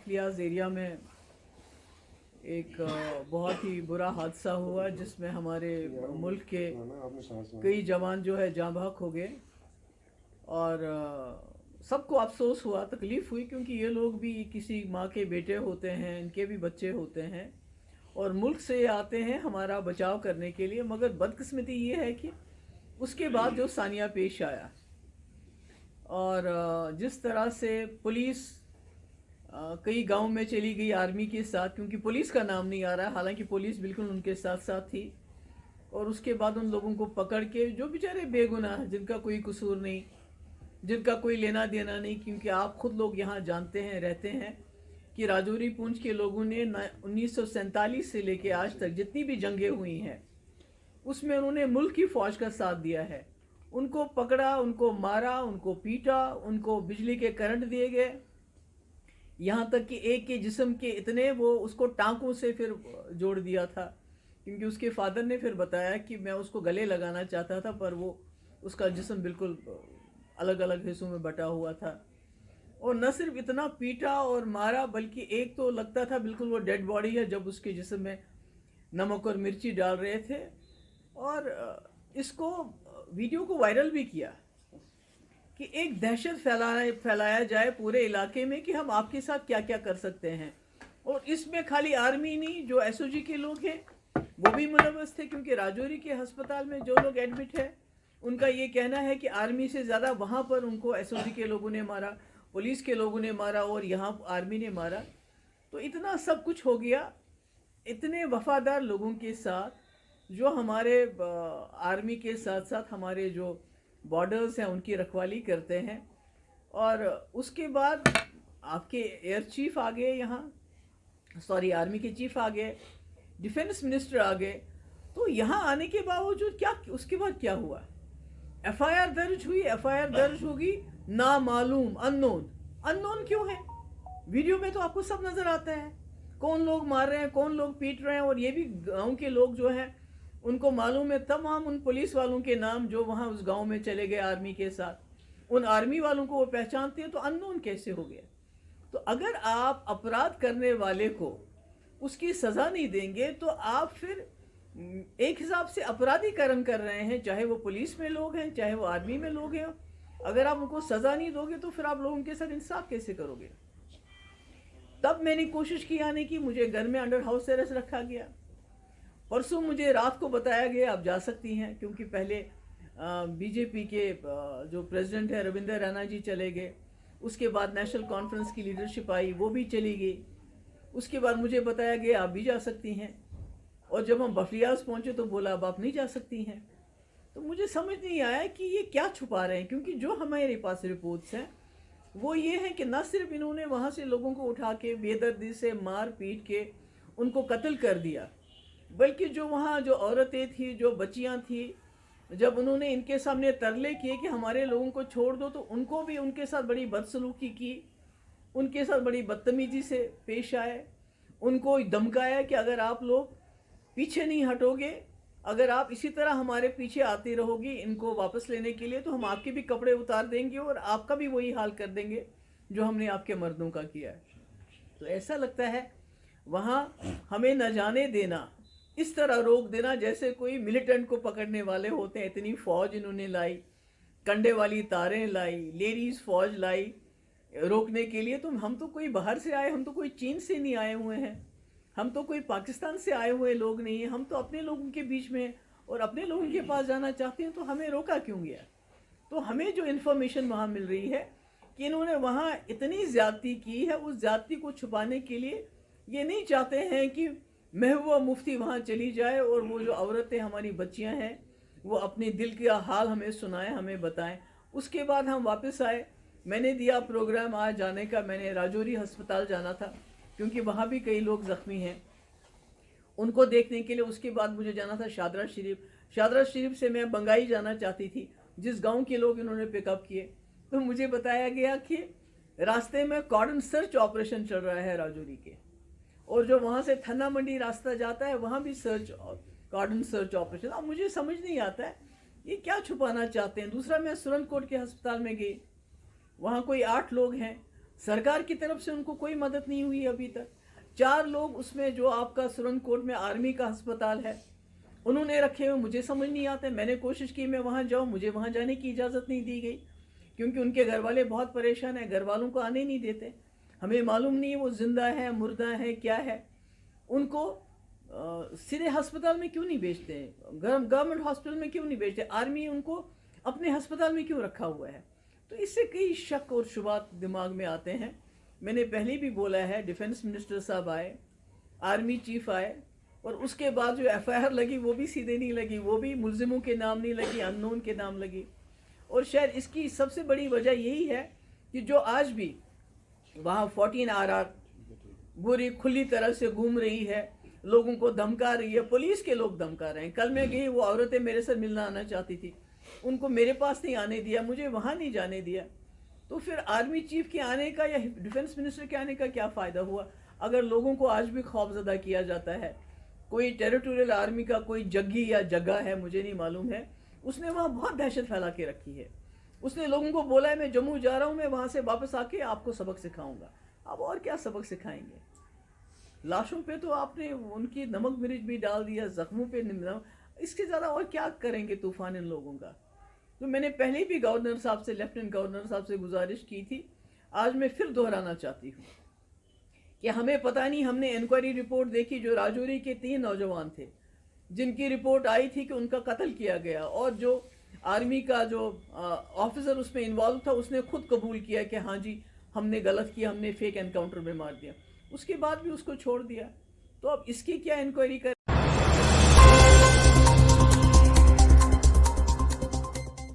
Bafliaz area में एक बहुत ही बुरा हादसा हुआ जिसमें हमारे मुल्क के कई जवान जो है जाँ बहक हो गए। और सबको अफसोस हुआ, तकलीफ़ हुई, क्योंकि ये लोग भी किसी माँ के बेटे होते हैं, इनके भी बच्चे होते हैं और मुल्क से आते हैं हमारा बचाव करने के लिए। मगर बदकिस्मती ये है कि उसके बाद जो सानिया पेश आया और जिस तरह से पुलिस कई गांव में चली गई आर्मी के साथ, क्योंकि पुलिस का नाम नहीं आ रहा है, हालांकि पुलिस बिल्कुल उनके साथ साथ थी। और उसके बाद उन लोगों को पकड़ के, जो बेचारे बेगुनाह, जिनका कोई कसूर नहीं, जिनका कोई लेना देना नहीं, क्योंकि आप खुद लोग यहाँ जानते हैं, रहते हैं कि राजौरी पूंछ के लोगों ने 1947 से लेके आज तक जितनी भी जंगें हुई हैं उसमें उन्होंने मुल्क की फ़ौज का साथ दिया है। उनको पकड़ा, उनको मारा, उनको पीटा, उनको बिजली के करंट दिए गए, यहाँ तक कि एक के जिस्म के इतने, वो उसको टांकों से फिर जोड़ दिया था, क्योंकि उसके फादर ने फिर बताया कि मैं उसको गले लगाना चाहता था पर वो उसका जिस्म बिल्कुल अलग अलग हिस्सों में बटा हुआ था। और न सिर्फ इतना पीटा और मारा, बल्कि एक तो लगता था बिल्कुल वो डेड बॉडी है जब उसके जिस्म में नमक और मिर्ची डाल रहे थे। और इसको वीडियो को वायरल भी किया कि एक दहशत फैलाया जाए पूरे इलाके में कि हम आपके साथ क्या क्या कर सकते हैं। और इसमें खाली आर्मी नहीं, जो एसओजी के लोग हैं वो भी मुलव्वस थे, क्योंकि राजौरी के अस्पताल में जो लोग एडमिट है उनका ये कहना है कि आर्मी से ज़्यादा वहाँ पर उनको एसओजी के लोगों ने मारा, पुलिस के लोगों ने मारा और यहाँ आर्मी ने मारा। तो इतना सब कुछ हो गया, इतने वफादार लोगों के साथ जो हमारे आर्मी के साथ साथ हमारे जो बॉर्डर्स हैं उनकी रखवाली करते हैं। और उसके बाद आपके एयर चीफ आ गए यहाँ, सॉरी आर्मी के चीफ आ गए, डिफेंस मिनिस्टर आ गए। तो यहाँ आने के बावजूद क्या, उसके बाद क्या हुआ? एफआईआर दर्ज हुई, एफआईआर दर्ज होगी, नामालूम, अननोन क्यों है? वीडियो में तो आपको सब नजर आता है, कौन लोग मार रहे हैं, कौन लोग पीट रहे हैं। और ये भी गांव के लोग जो हैं उनको मालूम है तमाम उन पुलिस वालों के नाम जो वहाँ उस गांव में चले गए आर्मी के साथ, उन आर्मी वालों को वो पहचानते हैं। तो अननोन कैसे हो गया? तो अगर आप अपराध करने वाले को उसकी सज़ा नहीं देंगे तो आप फिर एक हिसाब से अपराधीकरण कर रहे हैं, चाहे वो पुलिस में लोग हैं, चाहे वो आर्मी में लोग हैं। अगर आप उनको सज़ा नहीं दोगे तो फिर आप लोगों के साथ इंसाफ कैसे करोगे? तब मैंने कोशिश की आने की, मुझे घर में अंडर हाउस अरेस्ट रखा गया। परसों मुझे रात को बताया गया आप जा सकती हैं, क्योंकि पहले बीजेपी के जो प्रेसिडेंट है रविंदर रैना जी चले गए, उसके बाद नेशनल कॉन्फ्रेंस की लीडरशिप आई, वो भी चली गई। उसके बाद मुझे बताया गया आप भी जा सकती हैं। और जब हम बफलियाज पहुंचे तो बोला अब आप नहीं जा सकती हैं। तो मुझे समझ नहीं आया कि ये क्या छुपा रहे हैं, क्योंकि जो हमारे पास रिपोर्ट्स हैं वो ये हैं कि न सिर्फ इन्होंने वहाँ से लोगों को उठा के बेदर्दी से मार पीट के उनको कत्ल कर दिया, बल्कि जो वहाँ जो औरतें थी, जो बच्चियाँ थी, जब उन्होंने इनके सामने तरले किए कि हमारे लोगों को छोड़ दो, तो उनको भी उनके साथ बड़ी बदसलूकी की, उनके साथ बड़ी बदतमीजी से पेश आए, उनको धमकाया कि अगर आप लोग पीछे नहीं हटोगे, अगर आप इसी तरह हमारे पीछे आती रहोगी इनको वापस लेने के लिए, तो हम आपके भी कपड़े उतार देंगे और आपका भी वही हाल कर देंगे जो हमने आपके मर्दों का किया है। तो ऐसा लगता है वहाँ हमें न जाने देना, इस तरह रोक देना जैसे कोई मिलिटेंट को पकड़ने वाले होते हैं। इतनी फौज इन्होंने लाई, कंडे वाली तारें लाई, लेडीज फौज लाई रोकने के लिए। तो हम तो कोई बाहर से आए, हम तो कोई चीन से नहीं आए हुए हैं, हम तो कोई पाकिस्तान से आए हुए लोग नहीं हैं, हम तो अपने लोगों के बीच में और अपने लोगों के पास जाना चाहते हैं। तो हमें रोका क्यों गया? तो हमें जो इन्फॉर्मेशन वहाँ मिल रही है कि इन्होंने वहाँ इतनी ज़्यादती की है, उस ज़्यादती को छुपाने के लिए ये नहीं चाहते हैं कि महबूबा मुफ्ती वहाँ चली जाए और वो जो औरतें हमारी बच्चियाँ हैं वो अपने दिल का हाल हमें सुनाएं, हमें बताएं। उसके बाद हम वापस आए, मैंने दिया प्रोग्राम आज जाने का, मैंने राजौरी अस्पताल जाना था क्योंकि वहाँ भी कई लोग ज़ख्मी हैं, उनको देखने के लिए। उसके बाद मुझे जाना था शादरा शरीफ, शादरा शरीफ से मैं बंगाई जाना चाहती थी, जिस गांव के लोग इन्होंने पिकअप किए। तो मुझे बताया गया कि रास्ते में कॉर्डन सर्च ऑपरेशन चल रहा है राजौरी के, और जो वहाँ से थन्ना मंडी रास्ता जाता है वहाँ भी कॉर्डन सर्च ऑपरेशन। अब मुझे समझ नहीं आता है ये क्या छुपाना चाहते हैं। दूसरा, मैं सुरनकोट के अस्पताल में गई, वहाँ कोई 8 लोग हैं, सरकार की तरफ से उनको कोई मदद नहीं हुई अभी तक। 4 लोग उसमें, जो आपका सुरनकोट में आर्मी का अस्पताल है, उन्होंने रखे हुए, मुझे समझ नहीं आता। मैंने कोशिश की मैं वहाँ जाऊँ, मुझे वहाँ जाने की इजाज़त नहीं दी गई, क्योंकि उनके घर वाले बहुत परेशान हैं, घर वालों को आने नहीं देते। हमें मालूम नहीं है वो जिंदा है, मुर्दा है, क्या है। उनको सीधे अस्पताल में क्यों नहीं भेजते, गवर्नमेंट हॉस्पिटल में क्यों नहीं भेजते, आर्मी उनको अपने अस्पताल में क्यों रखा हुआ है। तो इससे कई शक और शुबात दिमाग में आते हैं। मैंने पहले भी बोला है, डिफेंस मिनिस्टर साहब आए, आर्मी चीफ आए, और उसके बाद जो एफआईआर लगी वो भी सीधे नहीं लगी, वो भी मुलजिमों के नाम नहीं लगी, अननोन के नाम लगी। और शायद इसकी सबसे बड़ी वजह यही है कि जो आज भी वहाँ 14 RR बुरी खुली तरह से घूम रही है, लोगों को धमका रही है, पुलिस के लोग धमका रहे हैं। कल मैं गई, वो औरतें मेरे से मिलना आना चाहती थी, उनको मेरे पास नहीं आने दिया, मुझे वहाँ नहीं जाने दिया। तो फिर आर्मी चीफ के आने का या डिफेंस मिनिस्टर के आने का क्या फ़ायदा हुआ, अगर लोगों को आज भी खौफजदा किया जाता है। कोई टेरिटोरियल आर्मी का कोई जग्गी या जगह है, मुझे नहीं मालूम है, उसने वहाँ बहुत दहशत फैला के रखी है। उसने लोगों को बोला है मैं जम्मू जा रहा हूँ, मैं वहाँ से वापस आके आपको सबक सिखाऊंगा। अब और क्या सबक सिखाएंगे। लाशों पे तो आपने उनकी नमक मिर्च भी डाल दिया, जख्मों पे नमक, इसके ज़्यादा और क्या करेंगे तूफान इन लोगों का। तो मैंने पहले भी गवर्नर साहब से, लेफ्टिनेंट गवर्नर साहब से गुजारिश की थी, आज मैं फिर दोहराना चाहती हूँ कि हमें पता नहीं, हमने इंक्वायरी रिपोर्ट देखी, जो राजौरी के 3 नौजवान थे जिनकी रिपोर्ट आई थी कि उनका कत्ल किया गया, और जो आर्मी का जो ऑफिसर उसमें इन्वॉल्व था, उसने खुद कबूल किया कि हाँ जी हमने गलत किया, हमने फेक एनकाउंटर में मार दिया। उसके बाद भी उसको छोड़ दिया। तो अब इसकी क्या इंक्वायरी कर